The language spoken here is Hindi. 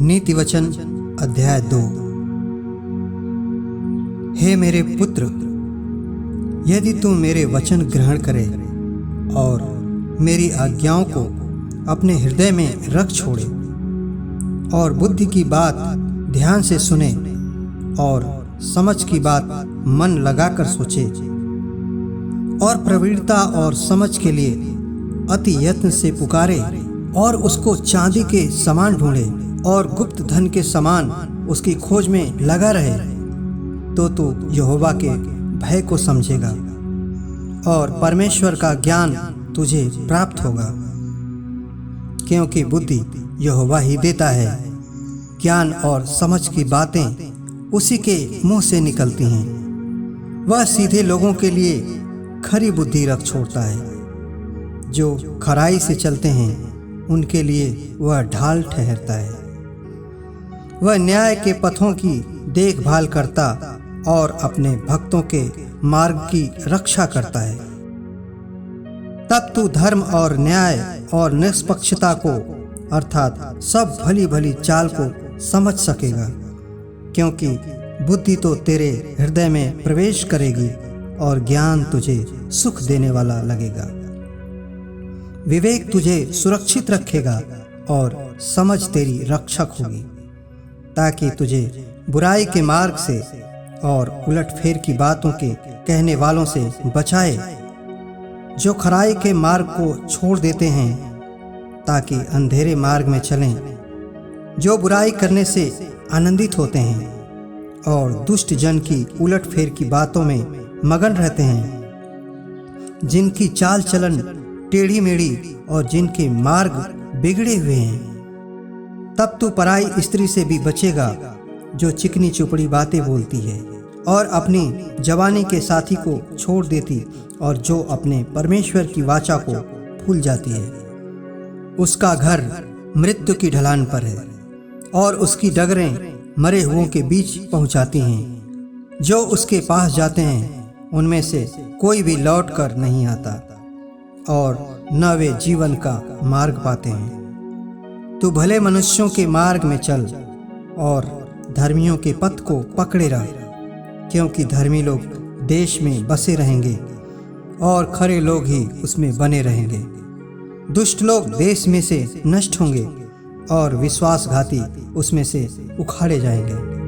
नीति वचन अध्याय 2। हे मेरे पुत्र, यदि तू मेरे वचन ग्रहण करे और मेरी आज्ञाओं को अपने हृदय में रख छोड़े और बुद्धि की बात ध्यान से सुने और समझ की बात मन लगाकर सोचे और प्रवीणता और समझ के लिए अति यत्न से पुकारे और उसको चांदी के समान ढूंढे और गुप्त धन के समान उसकी खोज में लगा रहे, तो तू यहोवा के भय को समझेगा और परमेश्वर का ज्ञान तुझे प्राप्त होगा। क्योंकि बुद्धि यहोवा ही देता है, ज्ञान और समझ की बातें उसी के मुंह से निकलती हैं। वह सीधे लोगों के लिए खरी बुद्धि रख छोड़ता है, जो खराई से चलते हैं उनके लिए वह ढाल ठहरता है। वह न्याय के पथों की देखभाल करता और अपने भक्तों के मार्ग की रक्षा करता है। तब तू धर्म और न्याय और निष्पक्षता को अर्थात सब भली भली चाल को समझ सकेगा, क्योंकि बुद्धि तो तेरे हृदय में प्रवेश करेगी और ज्ञान तुझे सुख देने वाला लगेगा। विवेक तुझे सुरक्षित रखेगा और समझ तेरी रक्षक होगी, ताकि तुझे बुराई के मार्ग से और उलटफेर की बातों के कहने वालों से बचाए, जो खराई के मार्ग को छोड़ देते हैं ताकि अंधेरे मार्ग में चलें, जो बुराई करने से आनंदित होते हैं और दुष्ट जन की उलटफेर की बातों में मगन रहते हैं, जिनकी चाल चलन टेढ़ी मेढ़ी और जिनके मार्ग बिगड़े हुए हैं। तब तू पराई स्त्री से भी बचेगा, जो चिकनी चुपड़ी बातें बोलती है और अपनी जवानी के साथी को छोड़ देती और जो अपने परमेश्वर की वाचा को भूल जाती है। उसका घर मृत्यु की ढलान पर है और उसकी डगरें मरे हुओं के बीच पहुंचाती हैं। जो उसके पास जाते हैं उनमें से कोई भी लौट कर नहीं आता और न वे जीवन का मार्ग पाते हैं। तू भले मनुष्यों के मार्ग में चल और धर्मियों के पथ को पकड़े रह, क्योंकि धर्मी लोग देश में बसे रहेंगे और खरे लोग ही उसमें बने रहेंगे। दुष्ट लोग देश में से नष्ट होंगे और विश्वासघाती उसमें से उखाड़े जाएंगे।